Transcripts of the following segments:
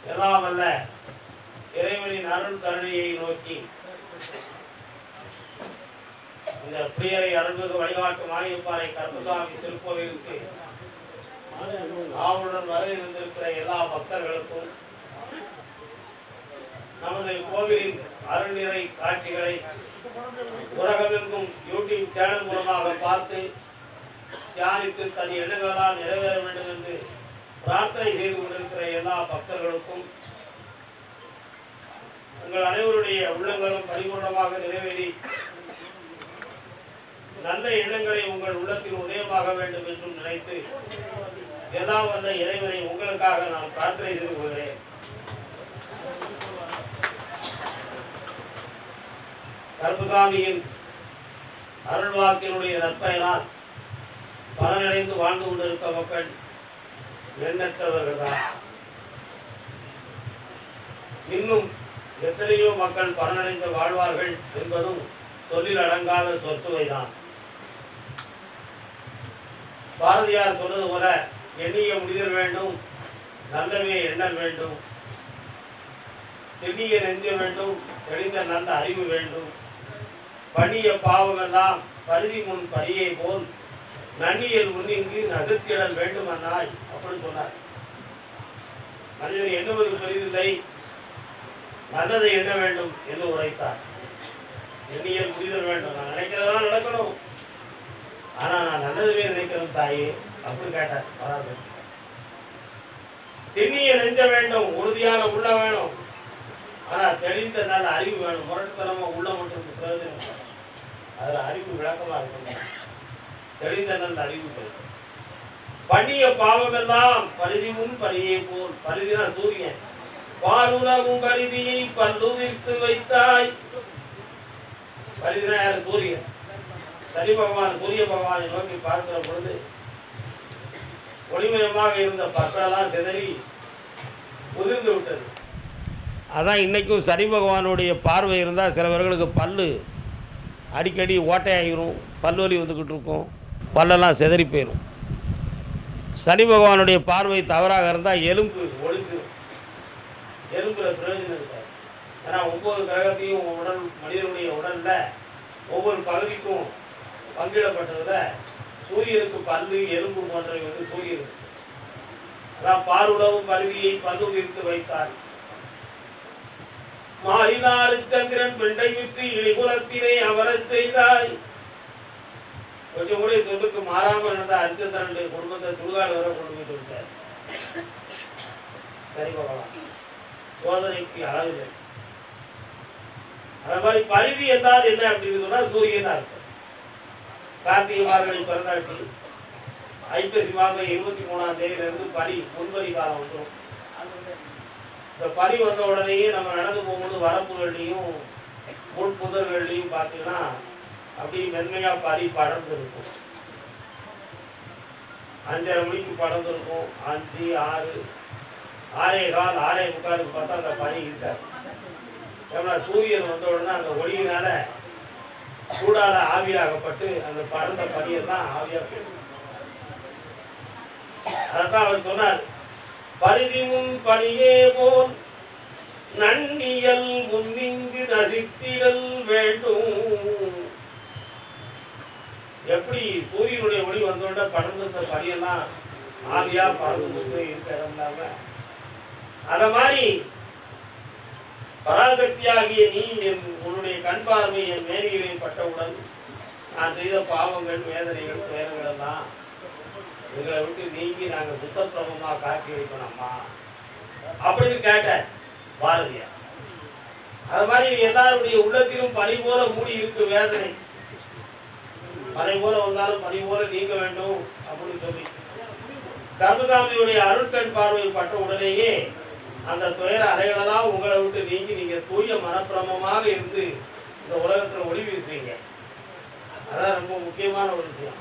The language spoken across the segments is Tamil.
எல்லாம் வல்ல இறைவனின் அருள் கருணையை நோக்கி இந்த பிரியரை அருள்மிகு வழிகாட்டு மாரியப்பாறை கருப்பசாமி திருக்கோவிலுக்கு ஆவலுடன் வர இருந்திருக்கிற எல்லா பக்தர்களுக்கும் நமது கோவிலின் அருள்நிறை காட்சிகளை உலகமெங்கும் யூடியூப் சேனல் மூலமாக பார்த்து தியானித்து தன் எண்ணங்களால் நிறைவேற வேண்டும் என்று பிரார்த்தனை செய்து கொண்டிருக்கிற எல்லா பக்தர்களுக்கும் உங்கள் அனைவருடைய உள்ளங்களும் பரிபூர்ணமாக நிறைவேறி நல்ல எண்ணங்களை உங்கள் உள்ளத்தில் உதயமாக வேண்டும் என்றும் நினைத்து எல்லாம் வந்த இறைவனை உங்களுக்காக நான் பிரார்த்தனை செய்து கொள்கிறேன். கருப்பசாமியின் அருள்வாக்கினுடைய நற்பயனால் பலனடைந்து வாழ்ந்து கொண்டிருக்க மக்கள் எண்ணற்றவர்கள்தான். இன்னும் எத்தனையோ மக்கள் பலனடைந்து வாழ்வார்கள் என்பதும் சொல்லில் அடங்காத சொற்சுவைதான். பாரதியார் சொன்னது போல எண்ணிய முடிதல் வேண்டும், நல்லவே எண்ணல் வேண்டும், தெளிய நெஞ்ச வேண்டும், தெளிந்த நல்ல அறிவு வேண்டும், பண்ணிய பாவமெல்லாம் பருதி முன் படியை போல் நன்னியல் முன்னிங்கு நகர்த்திடல் வேண்டும் அண்ணாய் அப்படின்னு சொன்னார். மனிதன் எண்ணுவது பெரிதில்லை, நல்லதை எண்ண வேண்டும் என்று உரைத்தார். எண்ணியல் புரிதல் வேண்டும், நான் நினைக்கிறதெல்லாம் நடக்கணும், ஆனா நான் நல்லதுவே நினைக்கிறேன் தாயே அப்படின்னு கேட்டார். வராது திண்ணிய நெஞ்ச வேண்டும், உறுதியான உள்ள வேணும், ஆனா தெளிந்த நல்ல அறிவு வேணும். முரட்டுத்தனமா உள்ள மட்டும் பிரயோஜனம், அதுல அறிவு விளக்கமா இருக்கணும். தெளிந்த நல்ல அறிவு கிடைக்கும். பண்ணிய பாவமெல்லாம் பரிதி முன் பரியை போல், பரிதினா சூரியன், பாலுலகும் பரிதியை பல்லுவித்து வைத்தாய். பரிதினா யாரு? சூரியன். சனி பகவான் சூரிய பகவானை நோக்கி பார்க்கிற பொழுது ஒளிமயமாக இருந்த பற்களெல்லாம் சிதறி உதிர்ந்து விட்டது. அதான் இன்னைக்கும் சனி பகவானுடைய பார்வை இருந்தால் சிலவர்களுக்கு பல்லு அடிக்கடி ஓட்டையாகிரும், பல்வலி வந்துக்கிட்டு இருக்கும், பல்லெல்லாம் சிதறி போயிடும். சனி பகவானுடைய பார்வை தவறாக இருந்தால் எலும்பு ஒழிஞ்சிடும். எலும்புல பிரயோஜனம் இருக்காது. ஏன்னா 9 கிரகத்தையும் உடல் மனிதனுடைய உடலில் ஒவ்வொரு பகுதிக்கும் பங்கிடப்பட்டதுல சூரியனுக்கு பல்லு எலும்பு போன்றவை வந்து சூரியனுக்கு. அதான் பாருளவும் பருதியை பல்லு விரித்து வைத்தார். மாறினாறு சந்திரன் பெண்டை விட்டு இழிகுலத்தினை அவரச் செய்தாய். கொஞ்சம் கூட தொண்டுக்கு மாறாமல் இருந்த அரிச்சந்திரனுடைய குடும்பத்தை சுடுகாடு வர கொண்டு போய் கொடுத்தார். சரி போகலாம், சோதனைக்கு அளவு. அது மாதிரி பரிதி என்றால் என்ன அப்படின்னு சொன்னா சூரியன் அர்த்தம். கார்த்திகை மார்கழி பிறந்தாச்சு, ஐப்பசி மாதம் 23ஆம் தேதியிலிருந்து பனி முன்பனி காலம் வந்துடும். இந்த பனி வந்த உடனேயே நம்ம நடந்து போகும்போது வரப்புகள்லையும் முன்புதர்கள்லையும் பார்த்தீங்கன்னா அப்படி மென்மையா பனி படர்ந்து இருக்கும். 5:30 மணிக்கு படர்ந்து இருக்கும். 5, 6, 6:15, 6:45 பார்த்தா அந்த பனி இருக்காது. ஏன்னா சூரியன் வந்த உடனே அந்த ஒளியினால சூடால ஆவியாகப்பட்டு அந்த படர்ந்த பனியெல்லாம் ஆவியா போயிடும். அதான் அவர் சொன்னார், பரிதி முன் பனியே போல் நன்னியல் முன்னிங்கு நசித்திடல் வேண்டும். எப்படி சூரியனுடைய ஒளி வந்தோட படர்ந்த பனியெல்லாம் ஆவியா பறந்து இருக்க இடம் இல்லாம, அத மாதிரி பராசக்தியாகிய நீ உன்னுடைய கண் பார்வை என் மேனிகளை பட்டவுடன் நான் செய்த பாவங்கள் வேதனைகள் துயரங்கள் எல்லாம் எங்களை விட்டு நீங்கி நாங்கள் சுத்தப்பிரமமா காட்சி அளிக்கணும்மா அப்படின்னு கேட்ட பாரதியார். அது மாதிரி எல்லாருடைய உள்ளத்திலும் பனி போல மூடி இருக்கு வேதனை. பனி போல வந்தாலும் பனி போல நீங்க வேண்டும் அப்படின்னு சொல்லி கருப்பசாமியுடைய அருட்கண் பார்வையில் பட்ட உடனேயே அந்த துயர அலைகளெல்லாம் உங்களை விட்டு நீங்கி நீங்க தூய மனப்பிரமமாக இருந்து இந்த உலகத்துல ஒளி வீசுவீங்க. அதான் ரொம்ப முக்கியமான ஒரு விஷயம்.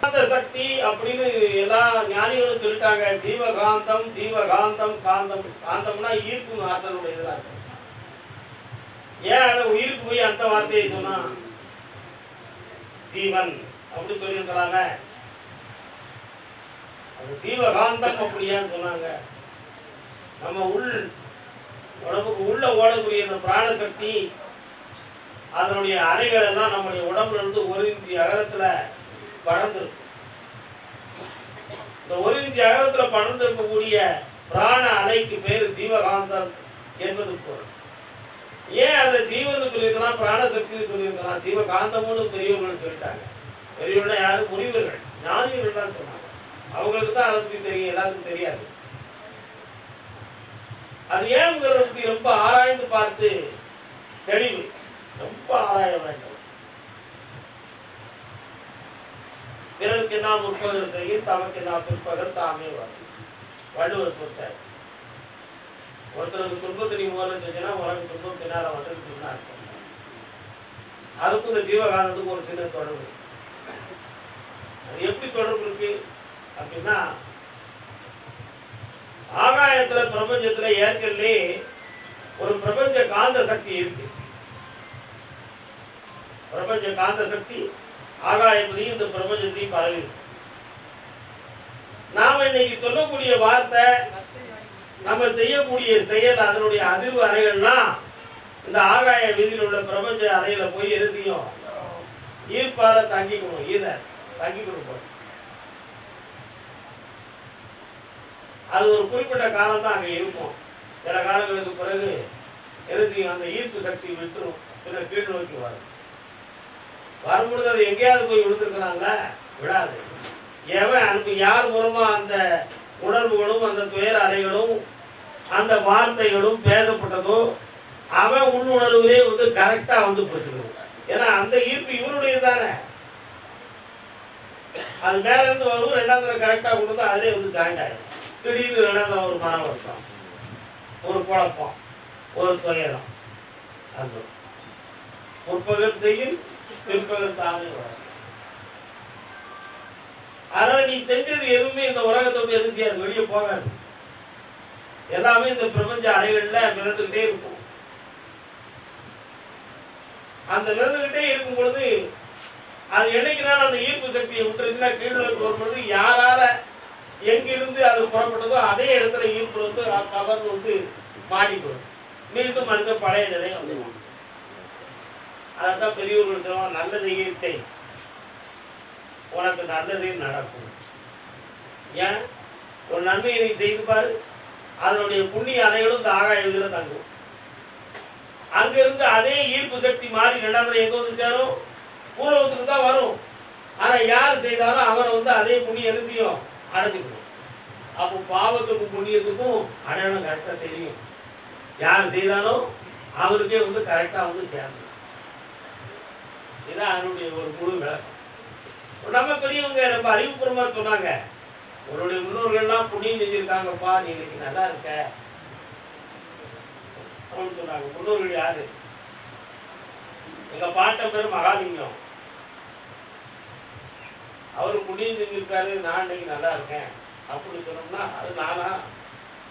அந்த சக்தி அப்படின்னு எல்லா ஞானிகளும் சொல்லிட்டாங்க. ஜீவகாந்தம், ஜீவகாந்தம், காந்தம். காந்தம்னா ஈர்ப்பு ஆற்றலுடைய இதா இருக்கு. ஏன் அதை உயிருக்கு போய் அந்த வார்த்தையை சொன்னா ஜீவன் அப்படி சொல்லியிருக்கலாங்க. அது ஜீவகாந்தம் அப்படியான்னு சொன்னாங்க. நம்ம உடம்புக்கு உள்ள ஓடக்கூடிய இந்த பிராண சக்தி அதனுடைய அலைகள் எல்லாம் நம்முடைய உடம்புல இருந்து 1 இன்ச்சு அகலத்துல படர்ந்துருக்கு. இந்த 1 இன்ச்சு அகலத்துல படர்ந்திருக்கக்கூடிய பிராண அலைக்கு பேரு ஜீவகாந்தம் என்பது பொருள். ஏன் அந்த ஜீவன் சொல்லியிருக்கலாம், பிராண சக்தின்னு சொல்லியிருக்கலாம், ஜீவகாந்தம்னு பெரியவர்கள் சொல்லிட்டாங்க. பெரியவர்கள் யாரும் முனிவர்கள் ஞானிகள் தான் சொன்னாங்க. அவங்களுக்கு தான் அதை பற்றி தெரியும், எல்லாருக்கும் தெரியாது. அது ஏன்ங்கிறத பற்றி ரொம்ப ஆராய்ந்து பார்த்து தெளிவு ரொம்ப ஆராய வேண்டும். பிறருக்கு என்ன முற்பகல் செய்யும் தமக்கு என்ன பிற்பகல் தாமே வரும். வள்ளுவர் சொல்றார், ஒருத்தருக்கு துன்பத்தை நீ முதல்ல செஞ்சுன்னா உனக்கு துன்பம் பின்னால வந்துருக்குன்னா இருக்கும். அதுக்கும் இந்த ஜீவகாந்தத்துக்கு ஒரு சின்ன தொடர்பு. அது எப்படி தொடர்பு இருக்கு அப்படின்னா, ஆகாயத்துல பிரபஞ்சத்துல ஏற்கனவே ஒரு பிரபஞ்ச காந்த சக்தி இருக்கு. பிரபஞ்ச காந்த சக்தி ஆகாயத்திலையும் இந்த பிரபஞ்சத்தையும் பரவி. நாம இன்னைக்கு சொல்லக்கூடிய வார்த்தை, நம்ம செய்யக்கூடிய செயல், அதனுடைய அதிர்வு அலைகள்லாம் இந்த ஆகாய வீதியில் உள்ள பிரபஞ்ச அலையில போய் எது செய்யும், ஈர்ப்பால தங்கிக்கணும். தங்கி கொடுப்போம். அது ஒரு குறிப்பிட்ட காலம் தான் அங்கே இருக்கும். சில காலங்களுக்கு பிறகு எது அந்த ஈர்ப்பு சக்தி விட்டுரும், பின்ன கீழ் நோக்கி வரும். வரும்பொழுது அது எங்கேயாவது போய் விழுந்துருக்கிறாங்க, விடாது. எவன் அனுப்பி யார் மூலமா அந்த உணர்வுகளும் அந்த துயர அலைகளும் அந்த வார்த்தைகளும் பேசப்பட்டதோ அவன் உள்ளுணர்வுலே கரெக்டா போச்சுக்கணும். ஏன்னா அந்த ஈர்ப்பு இவருடைய தானே. அது மேல இருந்து வரும், 2ஆம் தடவை கரெக்டா கொண்டு வந்து அதிலே ஜாயிண்ட் ஆயிடும். திடீர்னு 2ஆம் தடவை ஒரு மன வருஷம், ஒரு குழப்பம், ஒரு துயரம். அது முற்பகல் செய்யும் பிற்பகல் தானே வரும். அதனால நீ செஞ்சது எதுவுமே இந்த உலகத்தோடு எதுவும் செய்யாது, வெளியே போகாது. எல்லாமே இந்த பிரபஞ்ச அலைகள்ல மிதந்துகிட்டே இருக்கும். அந்த மிதந்துகிட்டே இருக்கும் பொழுது அது என்னைக்குனாலும் அந்த ஈர்ப்பு சக்தியை விட்டுருச்சுன்னா கீழ் நோக்கி வரும்பொழுது யாரால எங்கிருந்து அது புறப்பட்டதோ அதே இடத்துல ஈர்ப்பு கவர்ந்து மாடிப்படும். மீண்டும் மனித பழைய நிலையை வந்துடும். அதான் பெரியவர்கள் சொல்லுவாங்க, நல்லது ஈர்ச்சை உனக்கு நல்லதே நடக்கும். ஏன் ஒரு நன்மையை நீ செய்து பாரு, அதனுடைய புண்ணிய அலைகளும் இந்த ஆகாய இதில் தங்கும். அங்கிருந்து அதே ஈர்ப்பு சக்தி மாறி 2ஆம் தடவை எங்க வந்து சேரும், பூர்வத்துக்கு தான் வரும். ஆனா யார் செய்தாலும் அவரை அதே புண்ணிய எழுதியும் அடைஞ்சுக்கணும். அப்போ பாவத்துக்கும் புண்ணியத்துக்கும் அடையாளம் கரெக்டா தெரியும். யார் செய்தாலும் அவருக்கே கரெக்டா சேரணும். இதான் அதனுடைய ஒரு முழு விளக்கம். நம்ம பெரியவங்க ரொம்ப அறிவுபூர்வமா சொன்னாங்க, உன்னுடைய முன்னோர்கள்லாம் புண்ணியம் செஞ்சிருக்காங்கப்பா, நீ இன்னைக்கு நல்லா இருக்க அப்படின்னு சொன்னாங்க. முன்னோர்கள் யாரு? எங்க பாட்டன் பேர் மகாலிங்கம். அவரு புண்ணியம் செஞ்சிருக்காரு, நான் இன்னைக்கு நல்லா இருக்கேன் அப்படின்னு சொன்னோம்னா அது நானா?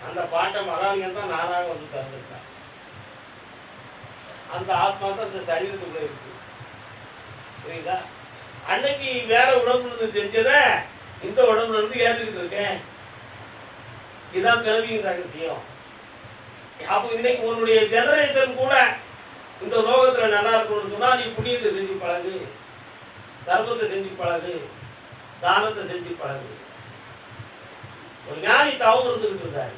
அந்த பாட்டன் மகாலிங்கம் தான் நானாக திறந்துருக்கேன். அந்த ஆத்மா தான் இந்த சரீரத்துக்குள்ள இருக்கு. புரியுதா? அன்னைக்கு வேற உடம்புல இருந்து செஞ்சத இந்த உடம்புல இருந்து ஏற்றுக்கிட்டு இருக்கேன். இதுதான் பிறவியின் ரகசியம். அப்போ இன்னைக்கு உன்னுடைய ஜெனரேஷன் கூட இந்த லோகத்துல நல்லா இருக்கணும்னு சொன்னா நீ புண்ணியத்தை செஞ்சு பழகு, தர்மத்தை செஞ்சு பழகு, தானத்தை செஞ்சு பழகு. ஒரு ஞானி தவம் இருந்துகிட்டு இருந்தாரு.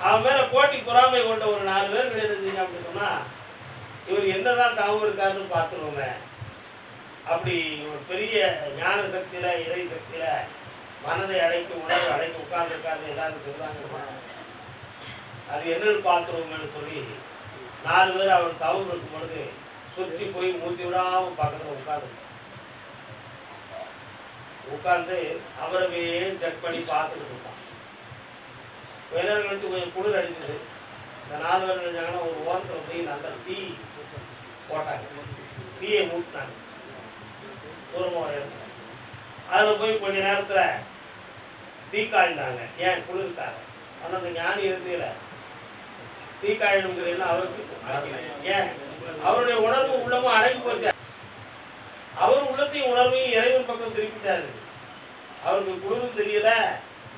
அவன் மேல போட்டி பொறாமை கொண்ட ஒரு 4 பேர் என்ன செஞ்சீங்க அப்படின்னு சொன்னா, இவர் என்னதான் தவம் இருக்காருன்னு பார்த்துருவோங்க. அப்படி ஒரு பெரிய ஞான சக்தியில இறை சக்தியில மனதை அடைக்கு உணர்வு அடைக்கு உட்கார்ந்துருக்காருன்னு எல்லாரும் சொல்றாங்க. அது என்னன்னு பார்த்துருவோம்னு சொல்லி 4 பேர் அவர் தவம் இருக்கும் பொழுது சுற்றி போய் மூச்சு விடாம பக்கத்துல உட்கார்ந்து அவரவே செக் பண்ணி பார்த்துட்டு இருக்கான். வேலர்களுக்கு கொஞ்சம் குளிர் அடிச்சுது. இந்த 4 பேர் நினைச்சாங்கன்னா ஒரு ஓரத்தில் போய் நல்ல தீ போட்டாங்க, தீயை மூட்டினாங்க. தூரமாக இருந்தாங்க. அதில் போய் கொஞ்ச நேரத்தில் தீக்காய்ந்தாங்க. ஏன் குளிர்க்காக? ஆனால் அந்த ஞானி இருக்கிற தீக்காயிடுங்கிறதுல அவருக்கு ஏன் அவருடைய உணர்வு உள்ளமும் அடங்கி போச்சு. அவர் உள்ளத்தையும் உணர்வையும் இறைவன் பக்கம் திருப்பிட்டாரு. அவருக்கு குளிரும் தெரியல,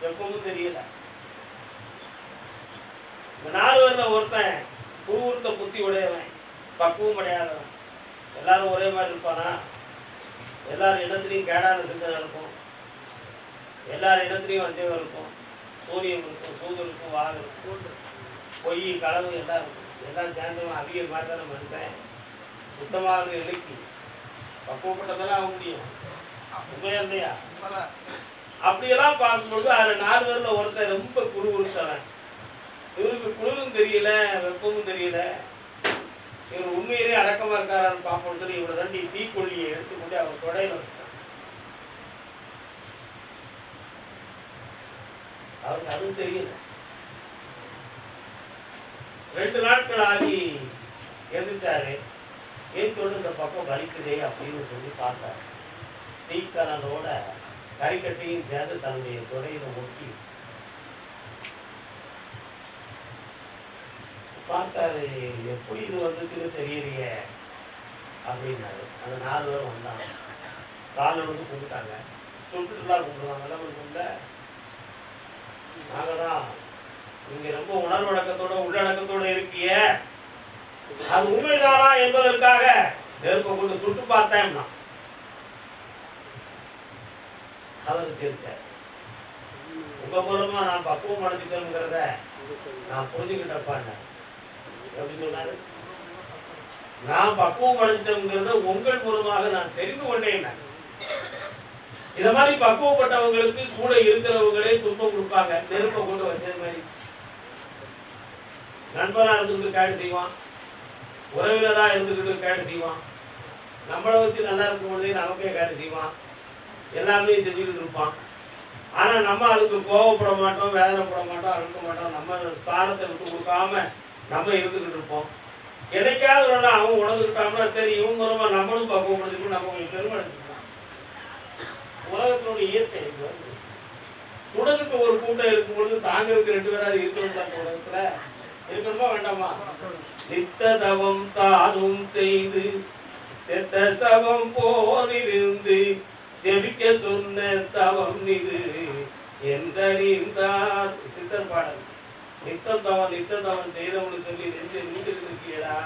வெப்பமும் தெரியல. இந்த 4 பேரில் ஒருத்தன் குருவுருத்த புத்தி உடையவன், பக்குவம் அடையாதவன். எல்லாரும் ஒரே மாதிரி இருப்பானா? எல்லாரும் இடத்துலையும் கேடான சிந்தனை இருக்கும், எல்லார் இடத்துலையும் வஞ்சகம் இருக்கும், சூரியன் இருக்கும், சூது இருக்கும், வால் இருக்கும், பொய் களவு எல்லாம் இருக்கும். எல்லாம் சேர்ந்தவன் அவியல் மாதிரி தானே மனுஷன். சுத்தமாக இலக்கி பக்குவப்பட்டதெல்லாம் ஆக முடியும். உண்மையா இல்லையா? அப்படியெல்லாம் பார்க்கும்பொழுது அதில் 4 பேரில் ஒருத்தர் ரொம்ப குருவுறுத்தவன். இவருக்கு குளிரும் தெரியல, வெப்பமும் தெரியல. இவர் உண்மையிலே அடக்கமாக இருக்காரான்னு பார்ப்போம். இவரை தண்டி தீக்கொல்லியை எடுத்துக்கொண்டு அவர் தொடையில வச்சுட்டான். அவருக்கு அதுவும் தெரியல. 2 நாட்கள் ஆகி எதிர்த்தாரு. ஏன் சொல்லு இந்த பக்கம் வலிக்குதே அப்படின்னு சொல்லி பார்த்தார். தீக்கனோட கறிக்கட்டையும் சேர்ந்து தன்னுடைய தொடையில ஒட்டி பார்த்தாரு. எப்படி இது வந்துச்சுன்னு தெரியலையே அப்படின்னாரு. அந்த 4 பேரும் வந்தாங்க. காலில் வந்து கும்பிட்டாங்க. சுட்டுலாம் கும்பிடுவாங்க. எல்லாம் கும்பிட நாங்கள் தான் நீங்க ரொம்ப உணர்வடக்கத்தோட உள்ளடக்கத்தோட இருக்கிய, அது உண்மைதானா என்பதற்காக நெருப்பை கொண்டு சுட்டு பார்த்தேன்னா அவர் சிரிச்சார். உங்க மூலமா நான் பக்குவம் அடைஞ்சிட்டேங்கிறத நான் புரிஞ்சுக்கிட்டப்பான்னு எப்படி சொன்னாரு? நான் பக்குவம் அடைஞ்சிட்டேங்கிறத உங்கள் மூலமாக நான் தெரிந்து கொண்டேன். இத மாதிரி பக்குவப்பட்டவங்களுக்கு கூட இருக்கிறவங்களே துன்பம் கொடுப்பாங்க. நெருப்பை கொண்டு வச்சது மாதிரி நண்பனா இருந்துக்கிட்டு கேடு செய்வான், உறவினரா இருந்துக்கிட்டு கேடு செய்வான், நம்மளை வச்சு நல்லா இருக்கும் பொழுதே நமக்கே கேடு செய்வான், எல்லாமே செஞ்சுக்கிட்டு இருப்பான். ஆனா நம்ம அதுக்கு கோவப்பட மாட்டோம், வேதனைப்பட மாட்டோம், அழுக்க மாட்டோம். நம்ம ஸ்தானத்தை விட்டு கொடுக்காம நம்ம இருந்துக்கிட்டு இருப்போம். என்னைக்காவது அவன் உணர்ந்துக்கிட்டான்னா சரி, இவன் மூலமா நம்மளும் பக்குவப்படுத்திக்கணும், நம்ம கொஞ்சம் பெருமை எடுத்துக்கலாம். உலகத்தினுடைய இயற்கை சுடதுக்கு ஒரு கூட்டம் இருக்கும் பொழுது தாங்கிறதுக்கு 2 பேராது இருக்கணும். உலகத்துல இருக்கணுமா வேண்டாமா? நித்த தவம் தானும் செய்து செத்த தவம் போலிருந்து செவிக்க சொன்ன தவம் இது என்றறிந்தார். சித்தர் பாடல். நித்த தவம் செய்தவனு சொல்லி நின்று இருக்கியடா,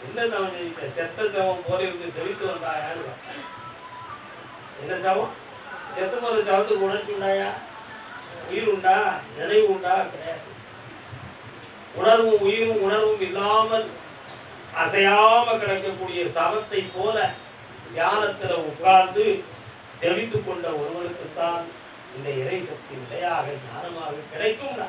என்ன தவம் செஞ்சிட்ட? செத்த தவம் போலிருந்து செவித்து வந்தாயான்னு. என்ன தவம்? செத்து போற தவத்துக்கு உணர்ச்சி உண்டாயா? உயிர் உண்டா? நினைவு உண்டா? கிடையாது. உணர்வும் உயிரும் உணர்வும் இல்லாமல் அசையாம கிடக்கக்கூடிய சவத்தை போல தியானத்துல உட்கார்ந்து செவித்துக் கொண்ட ஒருவனுக்குத்தான் இந்த இறை சக்தி நிலையாக ஞானமாக கிடைக்கும்.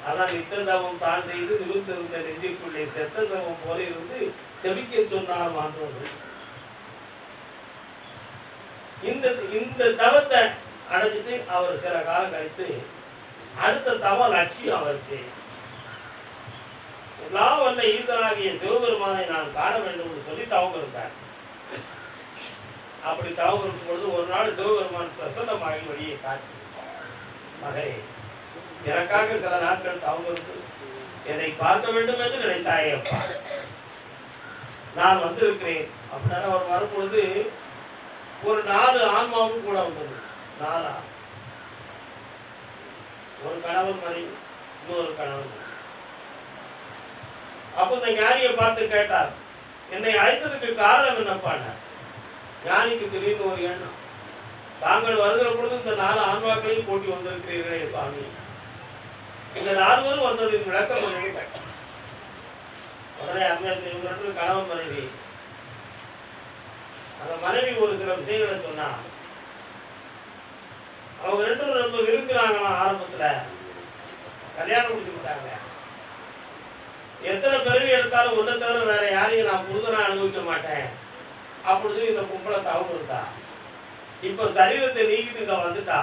அதான் நித்தந்தவம் தான் செய்து நிமிர்ந்திருந்த நெஞ்சுக்குள்ளே செத்த தவம் போல இருந்து செவிக்க சொன்னார் மாற்றோர்கள். இந்த தவத்தை அடைஞ்சிட்டு அவர் சில காலம் கழித்து அடுத்த தவ லட்சியம் அவருக்கு எல்லாம் வல்ல ஈதனாகிய சிவபெருமானை நான் காண வேண்டும் என்று சொல்லி தவம் இருந்தார். அப்படி தவம் இருக்கும் பொழுது ஒரு நாள் சிவபெருமான் பிரசன்னமாகி வழியை காட்சி, மகனே எனக்காக சில நாட்கள் தவம் இருந்து என்னை பார்க்க வேண்டும் என்று நினைத்தாயே அப்பா, நான் வந்திருக்கிறேன் அப்படின்னா அவர் வரும்பொழுது ஒரு 4 ஆன்மாவும் கூட வந்தது. 4 ஒரு கணவன் மனைவி, இன்னொரு கணவன். அப்போ இந்த ஞானியை பார்த்து கேட்டார், என்னை அழைத்ததுக்கு காரணம் என்னப்பான? ஞானிக்கு திடீர்னு ஒரு எண்ணம், தாங்கள் வருகிற பொழுது இந்த 4 ஆன்மாக்களையும் கூட்டி வந்திருக்கிறீர்களே சுவாமி, இந்த 4 பேரும் வந்ததின் விளக்கம் பண்ணி கேட்டார். உடனே அம்மையார் இவங்க 2 கணவன் மனைவி. அந்த மனைவி ஒரு சில விஷயங்களை சொன்னா, அவங்க 2 பேரும் ரொம்ப விரும்பினாங்களாம். ஆரம்பத்துல கல்யாணம் முடிச்சுட்டாங்க. எத்தனை பிறவி எடுத்தாலும் ஒன்றை தவிர வேற யாரையும் நான் புரிதனா அனுபவிக்க மாட்டேன் அப்படின்னு இந்த கும்பலை தவம் இருந்தா. இப்ப சரீரத்தை நீக்கிட்டு இங்க வந்துட்டா,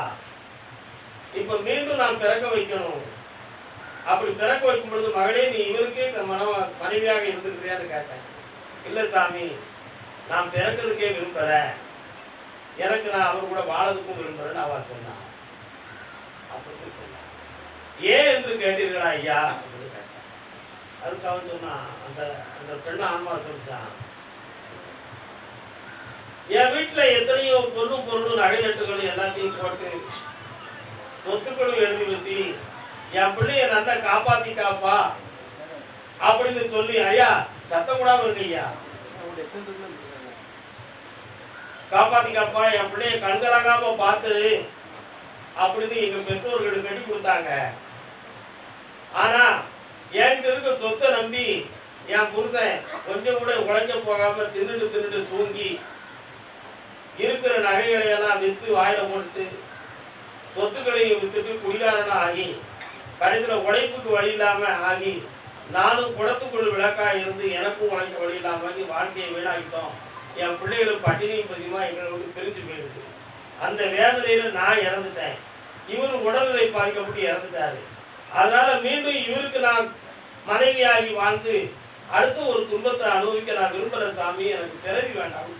இப்ப மீண்டும் நான் பிறக்க வைக்கணும். அப்படி பிறக்க வைக்கும் பொழுது மகளே நீ இவருக்கே மனைவியாக இருந்துக்கிறியான்னு கேட்டேன். இல்ல சாமி, நான் பிறக்கிறதுக்கே விரும்பல, எனக்கு நான் அவர் கூட வாழறதுக்கும் விரும்புறேன்னு அவ சொன்னான். அப்படின்னு சொன்னான். ஏன் என்று கேட்டீர்களா ஐயா அப்படின்னு கேட்டான். அதுக்கு அவன் சொன்னான், அந்த பெண்ணு ஆன்மா சொல்லிச்சான், என் வீட்டுல எத்தனையோ பொருளும் நகை நட்டுகளும் எல்லாத்தையும் போட்டு சொத்துக்களும் எழுதி வச்சு என் பிள்ளைய நல்லா காப்பாத்தி காப்பா அப்படின்னு சொல்லி, ஐயா சத்தம் கூடாம இருக்கு ஐயா, காப்பாத்தி காப்பா என் பிள்ளைய கண்கலங்காம பார்த்துரு அப்படின்னு எங்க பெற்றோர்களுக்கு கட்டி கொடுத்தாங்க. ஆனா என்கிட்ட இருக்க சொத்தை நம்பி என் புருஷன் கொஞ்சம் கூட உழைக்க போகாம தின்னுட்டு தூங்கி இருக்கிற நகைகளை எல்லாம் விற்று வாயில போட்டு சொத்துக்களையும் வித்துட்டு குடிகாரனா ஆகி கடைசியில் உழைப்புக்கு வழி இல்லாம ஆகி நானும் குடத்துக்குள் விளக்கா இருந்து எனக்கும் உழைக்க வழி இல்லாம ஆகி வாழ்க்கையை வீணாக்கிட்டோம். என் பிள்ளைகளுக்கு பட்டினியும் பற்றியுமா எங்களை விட்டு பிரிஞ்சு போயிடுது. அந்த வேதனையில நான் இறந்துட்டேன், இவரு உடல்நிலை பாதிக்கப்பட்டு இறந்துட்டாரு. அதனால மீண்டும் இவருக்கு நான் மனைவியாகி வாழ்ந்து அடுத்து ஒரு துன்பத்தை அனுபவிக்க நான் விரும்புகிற சாமி, எனக்கு பிறவி வேண்டாம்.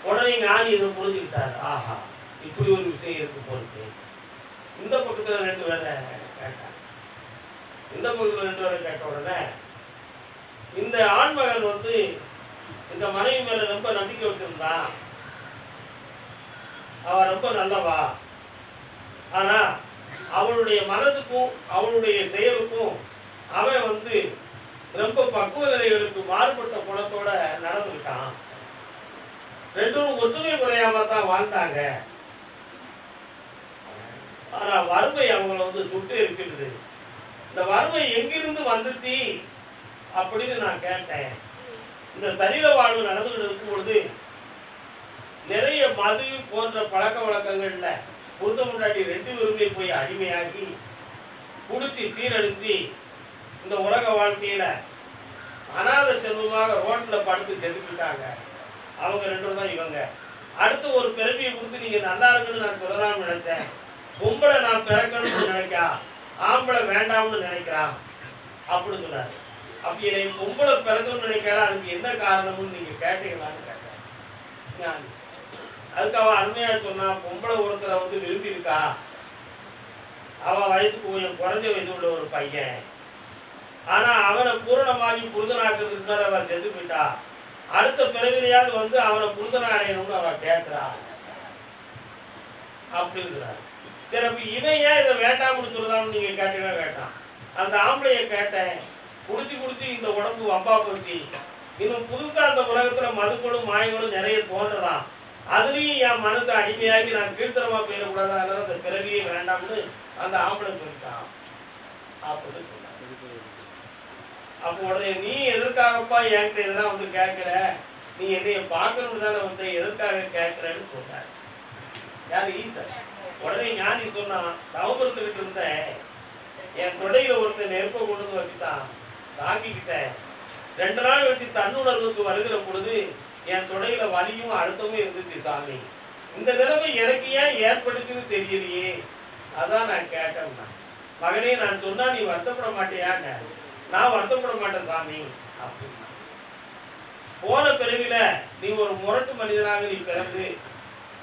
உடனே ஞானி இதை புரிஞ்சுக்கிட்டாரு, ஆஹா இப்படி ஒரு விஷயம் இருக்கு போறது. இந்த பக்கத்துல 2 பேரை கேட்டாங்க. இந்த பக்கத்துல 2 பேரை கேட்ட உடனே இந்த ஆண்மகன் இந்த மனைவி மேல ரொம்ப நம்பிக்கை வச்சிருந்தான், அவ ரொம்ப நல்லவா, ஆனா அவளுடைய மனதுக்கும் அவளுடைய செயலுக்கும் அவன் ரொம்ப பக்குவ நிலைகளுக்கு மாறுபட்ட குணத்தோட நடந்துக்கிட்டான். 2 பேரும் ஒற்றுமை குறையாம தான் வாழ்ந்தாங்க. ஆனா வறுமை அவங்கள சுட்டு எரிச்சிடுது. இந்த வறுமை எங்கிருந்து வந்துச்சு அப்படின்னு நான் கேட்டேன். இந்த சரீர வாழ்வு நடந்துகிட்டு இருக்கும் பொழுது நிறைய மது போன்ற பழக்க வழக்கங்கள்ல புரித முன்னாடி 2 பேருமே போய் அடிமையாகி குடிச்சு சீரழிஞ்சு இந்த உலக வாழ்க்கையில அநாத செல்வமாக ரோட்ல படுத்து செதுக்கிட்டாங்க. அவங்க 2 பேரும் தான் இவங்க. அடுத்து ஒரு பிறவியை கொடுத்து நீங்க நல்லா இருக்குன்னு நான் சொல்லலாம்னு நினைச்சேன். பொம்பளை நான் பிறக்கணும்னு நினைக்கா, ஆம்பளை வேண்டாம்னு நினைக்கிறான் அப்படின்னு சொன்னாரு. அப்படி என்னை பொம்பளை பிறக்கணும்னு நினைக்கிறா, அதுக்கு என்ன காரணம்னு நீங்க கேட்டீங்களான்னு கேட்டேன். அதுக்கு அவன் அருமையா சொன்னா, பொம்பளை ஒருத்தரை விரும்பி இருக்கா, அவ வயதுக்கு கொஞ்சம் குறைஞ்ச வயது உள்ள ஒரு பையன், ஆனா அவனை பூரணமாகி புரிதனாக்குறதுக்கு மேல அவன் செத்து போயிட்டா, அடுத்த பிறவிலையாவது அவனை புரிதன அடையணும்னு அவன் கேட்கிறா அப்படிங்கிறார். சரி, அப்ப இவன் ஏன் இதை வேண்டாம்னு சொல்லுதான்னு நீங்க கேட்டீங்கன்னா கேட்டான். அந்த ஆம்பளைய கேட்டேன், குடிச்சு இந்த உடம்பு வம்பா போச்சு, இன்னும் புதுசா அந்த உலகத்துல மதுக்களும் மாயங்களும் நிறைய தோன்றலாம், அதுலயும் என் மனத்தை அடிமையாகி நான் கீழ்த்தரமா போயிடக்கூடாது, அதனால அந்த பிறவியே வேண்டாம்னு அந்த ஆம்பளை சொல்லிட்டான் அப்படின்னு சொன்னான். அப்போ உடனே நீ எதற்காகப்பா என்கிட்ட இதெல்லாம் கேட்கிற, நீ என்னைய பார்க்கணும்னு தானே எதற்காக கேட்கிறேன்னு சொன்னார். யாரு? ஈசன். உடனே ஞானி சொன்னான், தவபுரத்துக்கிட்டு இருந்தேன், என் தொடையில ஒருத்தர் நெருப்பை கொண்டு வச்சுட்டான், தாக்கிக்கிட்டேன். 2 நாள் வச்சு தன்னுணர்வுக்கு வருகிற பொழுது என் தொடையில வலியும் அழுத்தமும் இருந்துச்சு சாமி. இந்த நிலைமை எனக்கு ஏன் ஏற்படுச்சுன்னு தெரியலையே, அதான் நான் கேட்டேன். மகனே நான் சொன்னா நீ வருத்தப்பட மாட்டியான்னு. நான் வருத்தப்பட மாட்டேன் சாமி அப்படின்னா. போன பிறவில நீ ஒரு முரட்டு மனிதனாக நீ பிறந்து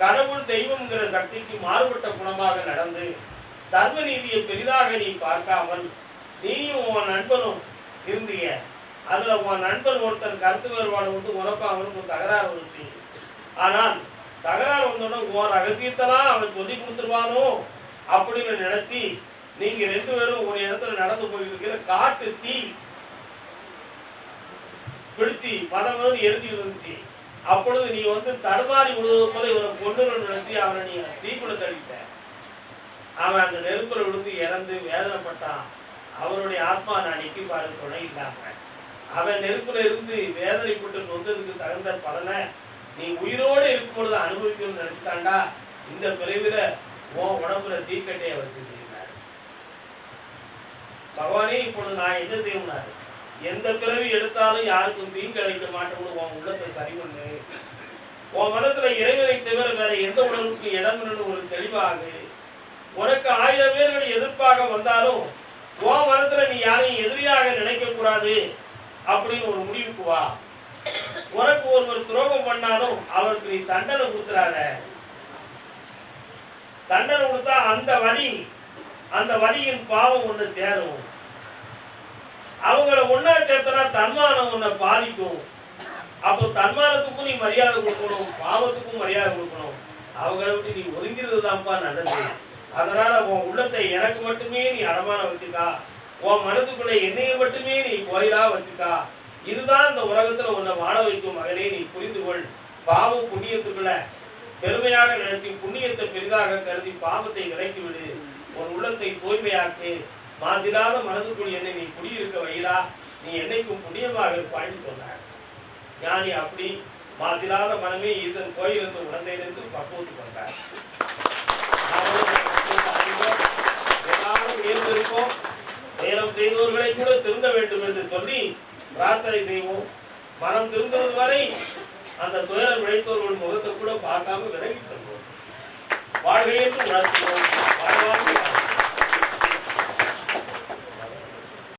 கடவுள் தெய்வம்ங்கிற சக்திக்கு மாறுபட்ட குணமாக நடந்து தர்ம நீதியை பெரிதாக நீ பார்க்காமல் நீயும் உன் நண்பனும் இருந்தீங்க. அதுல உன் நண்பன் ஒருத்தன் கருத்து வேறுபாடு உனக்கும் அவனுக்கும் தகராறு வந்துச்சு. ஆனால் தகராறு வந்தோன்னா உன் ரகசியத்தெல்லாம் அவன் சொல்லி கொடுத்துருவானோ அப்படின்னு நினைச்சு நீங்க 2 பேரும் ஒரு இடத்துல நடந்து போயிட்டு இருக்கிற காட்டு தீ பிடிச்சி மதம் எரிஞ்சு இருந்துச்சு. அப்பொழுது நீ தடுமாறி விடுவது போல இவனை கொண்டு நினைச்சு அவனை நீ தீக்குள்ள தள்ளிட்ட. அவன் அந்த நெருப்புல விழுந்து இறந்து வேதனைப்பட்டான். அவனுடைய ஆத்மா நான் நிக்கி பாரு துணை இல்லாம அவன் நெருப்புல இருந்து வேதனைப்பட்டு நொந்ததுக்கு தகுந்த பலனை நீ உயிரோடு இருக்கும் பொழுது அனுபவிக்கணும்னு நினைச்சுட்டாண்டா. இந்த பிறவில உன் உடம்புல தீக்கட்டையை வச்சிருக்கிறார் பகவானே. இப்பொழுது நான் என்ன செய்யணும்னாரு, எந்த பிறவி எடுத்தாலும் யாருக்கும் தீங்கு அழைக்க மாட்டோம்னு உன் உள்ளத்தை சரி பண்ணு. உன் மனத்துல இறைவனை தவிர வேற எந்த உணர்வுக்கு இடம்னு ஒரு தெளிவாகு. உனக்கு 1000 பேர்கள் எதிர்ப்பாக வந்தாலும் உன் மனத்துல நீ யாரையும் எதிரியாக நினைக்க கூடாது அப்படின்னு ஒரு முடிவுக்கு வா. உனக்கு ஒருவர் துரோகம் பண்ணாலும் அவருக்கு நீ தண்டனை கொடுத்துறாத. தண்டனை கொடுத்தா அந்த வலியின் பாவம் ஒண்ணு சேரும். அவங்கள ஒன்னா சேர்த்தனா தன்மானம் உன்னை பாதிக்கும். அப்போ தன்மானத்துக்கும் நீ மரியாதை கொடுக்கணும், பாவத்துக்கும் மரியாதை கொடுக்கணும். அவங்கள விட்டு நீ ஒதுங்கிறது தான்ப்பா நல்லது. அதனால உன் உள்ளத்தை எனக்கு மட்டுமே நீ அடமானம் வச்சுக்கா, உன் மனதுக்குள்ள என்னையை மட்டுமே நீ கோயிலா வச்சுக்கா. இதுதான் இந்த உலகத்துல உன்னை வாழ வைக்கும் மகனே, நீ புரிந்து கொள். பாவம் புண்ணியத்துக்குள்ள பெருமையாக நினைத்து புண்ணியத்தை பெரிதாக கருதி பாவத்தை விலக்கிவிடு. உன் உள்ளத்தை தூய்மையாக்கு. மாதில்லாத மனதுக்குள் என்னை நீ குடியிருக்க வைடா, நீ என்னைக்கும் புண்ணியமாக இருப்பான்னு சொன்னார் ஞானி. அப்படி மாதில்லாத மனமே இதன் கோயிலிருந்து உணர்ந்தேன் பக்குவத்து கொண்டார். எல்லாரும் உயர்ந்திருப்போம், நேரம் செய்தவர்களை கூட திருந்த வேண்டும் என்று சொல்லி பிரார்த்தனை செய்வோம். மனம் திருந்தது வரை அந்த துயரம் விளைத்தவர்கள் முகத்தை கூட பார்க்காம விலகி செல்வோம். வாழ்கையென்று உணர்த்துவோம். வாழ்வாங்க.